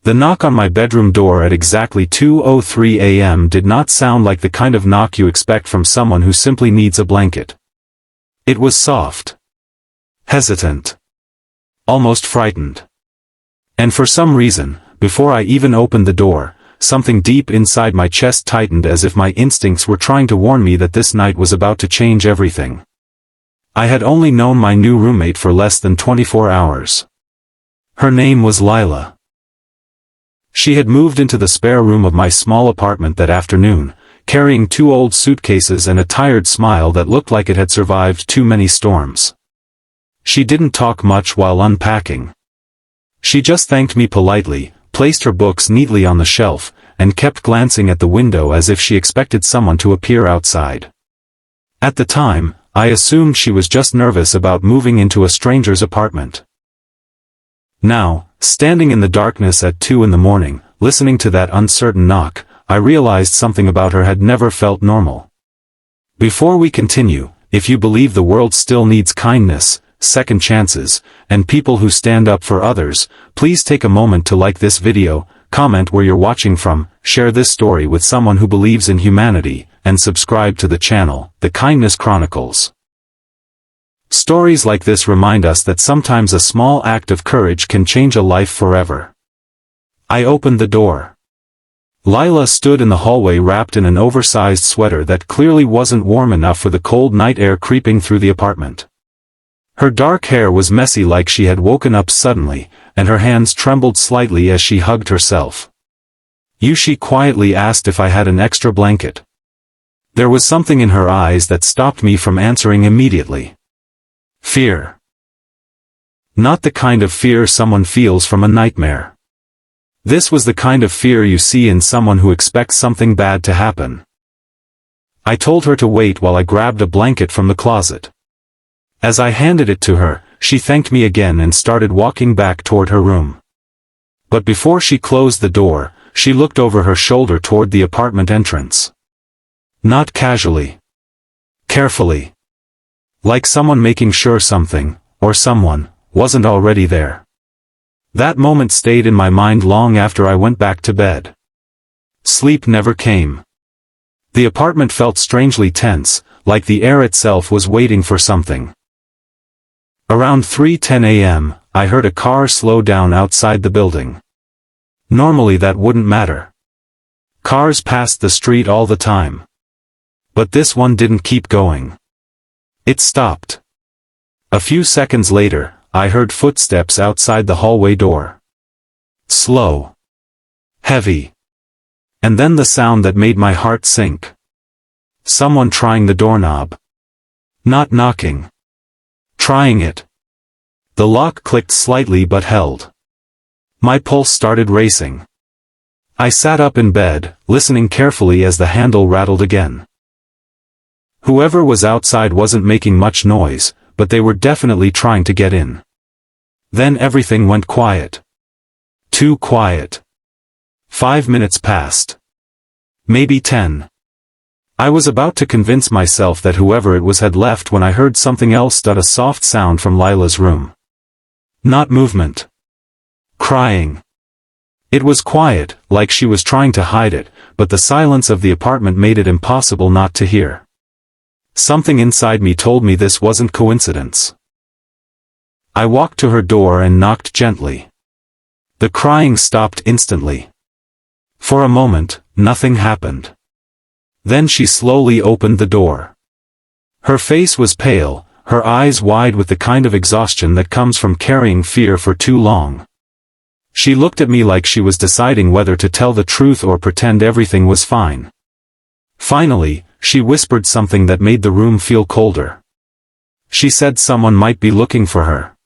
The knock on my bedroom door at exactly 2:03 a.m. did not sound like the kind of knock you expect from someone who simply needs a blanket. It was soft, hesitant, almost frightened. And for some reason, before I even opened the door, something deep inside my chest tightened as if my instincts were trying to warn me that this night was about to change everything. I had only known my new roommate for less than 24 hours. Her name was Lila. She had moved into the spare room of my small apartment that afternoon, carrying 2 old suitcases and a tired smile that looked like it had survived too many storms. She didn't talk much while unpacking. She just thanked me politely, placed her books neatly on the shelf, and kept glancing at the window as if she expected someone to appear outside. At the time, I assumed she was just nervous about moving into a stranger's apartment. Now, standing in the darkness at 2 in the morning, listening to that uncertain knock, I realized something about her had never felt normal. Before we continue, if you believe the world still needs kindness, second chances, and people who stand up for others, please take a moment to like this video, comment where you're watching from, share this story with someone who believes in humanity, and subscribe to the channel, The Kindness Chronicles. Stories like this remind us that sometimes a small act of courage can change a life forever. I opened the door. Lila stood in the hallway wrapped in an oversized sweater that clearly wasn't warm enough for the cold night air creeping through the apartment. Her dark hair was messy like she had woken up suddenly, and her hands trembled slightly as she hugged herself. She quietly asked if I had an extra blanket. There was something in her eyes that stopped me from answering immediately. Fear. Not the kind of fear someone feels from a nightmare. This was the kind of fear you see in someone who expects something bad to happen. I told her to wait while I grabbed a blanket from the closet. As I handed it to her, she thanked me again and started walking back toward her room. But before she closed the door, she looked over her shoulder toward the apartment entrance. Not casually. Carefully. Like someone making sure something, or someone, wasn't already there. That moment stayed in my mind long after I went back to bed. Sleep never came. The apartment felt strangely tense, like the air itself was waiting for something. Around 3:10 a.m., I heard a car slow down outside the building. Normally that wouldn't matter. Cars passed the street all the time. But this one didn't keep going. It stopped. A few seconds later, I heard footsteps outside the hallway door. Slow. Heavy. And then the sound that made my heart sink. Someone trying the doorknob. Not knocking. Trying it. The lock clicked slightly but held. My pulse started racing. I sat up in bed, listening carefully as the handle rattled again. Whoever was outside wasn't making much noise, but they were definitely trying to get in. Then everything went quiet. Too quiet. 5 minutes passed. Maybe 10. I was about to convince myself that whoever it was had left when I heard something else. A soft sound from Lila's room. Not movement. Crying. It was quiet, like she was trying to hide it, but the silence of the apartment made it impossible not to hear. Something inside me told me this wasn't coincidence. I walked to her door and knocked gently. The crying stopped instantly. For a moment, nothing happened. Then she slowly opened the door. Her face was pale, her eyes wide with the kind of exhaustion that comes from carrying fear for too long. She looked at me like she was deciding whether to tell the truth or pretend everything was fine. Finally, she whispered something that made the room feel colder. She said someone might be looking for her.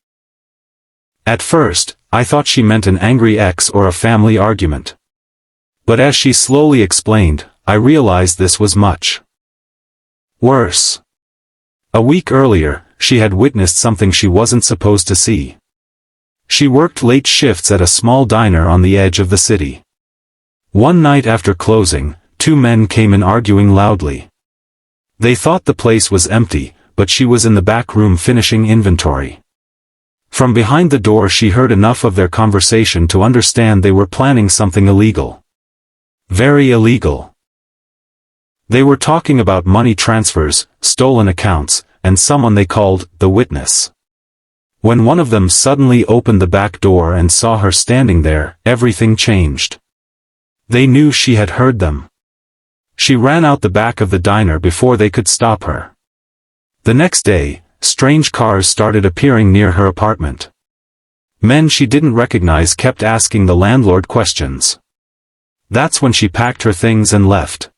At first, I thought she meant an angry ex or a family argument. But as she slowly explained, I realized this was much worse. A week earlier, she had witnessed something she wasn't supposed to see. She worked late shifts at a small diner on the edge of the city. One night after closing, 2 men came in arguing loudly. They thought the place was empty, but she was in the back room finishing inventory. From behind the door she heard enough of their conversation to understand they were planning something illegal. Very illegal. They were talking about money transfers, stolen accounts, and someone they called the witness. When one of them suddenly opened the back door and saw her standing there, everything changed. They knew she had heard them. She ran out the back of the diner before they could stop her. The next day, strange cars started appearing near her apartment. Men she didn't recognize kept asking the landlord questions. That's when she packed her things and left.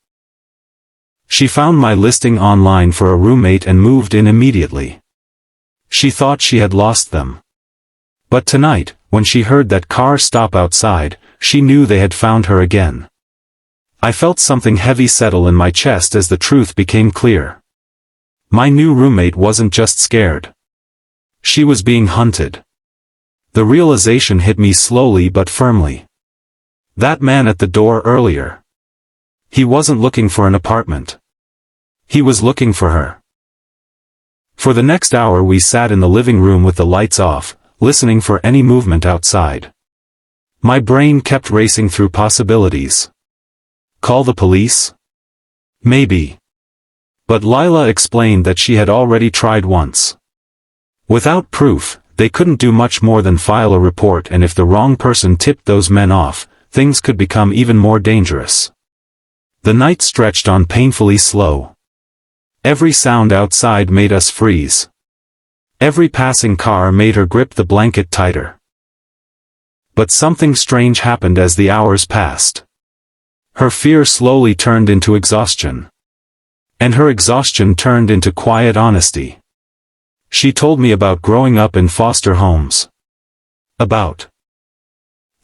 She found my listing online for a roommate and moved in immediately. She thought she had lost them. But tonight, when she heard that car stop outside, she knew they had found her again. I felt something heavy settle in my chest as the truth became clear. My new roommate wasn't just scared. She was being hunted. The realization hit me slowly but firmly. That man at the door earlier. He wasn't looking for an apartment. He was looking for her. For the next hour we sat in the living room with the lights off, listening for any movement outside. My brain kept racing through possibilities. Call the police? Maybe. But Lila explained that she had already tried once. Without proof, they couldn't do much more than file a report, and if the wrong person tipped those men off, things could become even more dangerous. The night stretched on painfully slow. Every sound outside made us freeze. Every passing car made her grip the blanket tighter. But something strange happened as the hours passed. Her fear slowly turned into exhaustion. And her exhaustion turned into quiet honesty. She told me about growing up in foster homes. About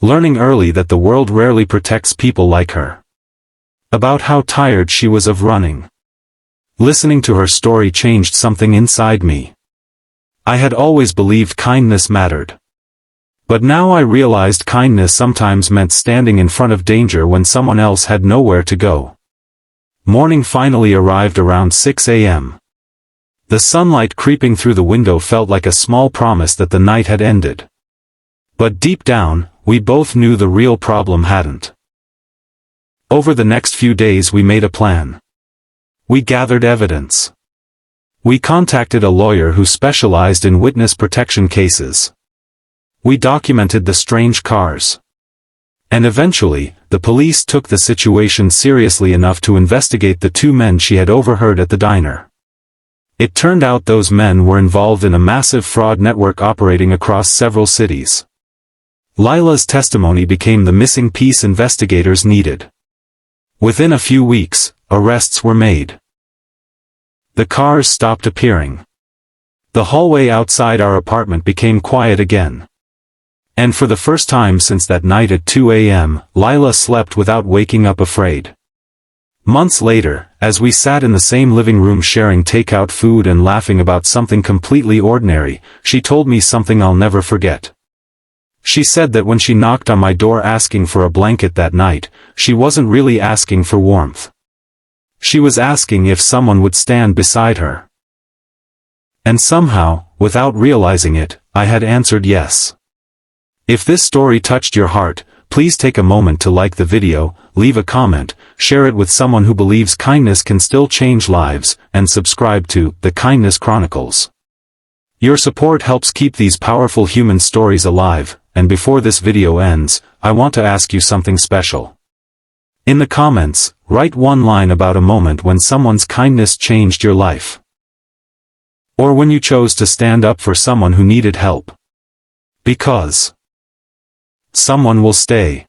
learning early that the world rarely protects people like her. About how tired she was of running. Listening to her story changed something inside me. I had always believed kindness mattered. But now I realized kindness sometimes meant standing in front of danger when someone else had nowhere to go. Morning finally arrived around 6 a.m. The sunlight creeping through the window felt like a small promise that the night had ended. But deep down, we both knew the real problem hadn't. Over the next few days we made a plan. We gathered evidence. We contacted a lawyer who specialized in witness protection cases. We documented the strange cars. And eventually, the police took the situation seriously enough to investigate the two men she had overheard at the diner. It turned out those men were involved in a massive fraud network operating across several cities. Lila's testimony became the missing piece investigators needed. Within a few weeks, arrests were made. The cars stopped appearing. The hallway outside our apartment became quiet again. And for the first time since that night at 2 a.m., Lila slept without waking up afraid. Months later, as we sat in the same living room sharing takeout food and laughing about something completely ordinary, she told me something I'll never forget. She said that when she knocked on my door asking for a blanket that night, she wasn't really asking for warmth. She was asking if someone would stand beside her. And somehow, without realizing it, I had answered yes. If this story touched your heart, please take a moment to like the video, leave a comment, share it with someone who believes kindness can still change lives, and subscribe to The Kindness Chronicles. Your support helps keep these powerful human stories alive, and before this video ends, I want to ask you something special. In the comments, write one line about a moment when someone's kindness changed your life. Or when you chose to stand up for someone who needed help. Because someone will stay.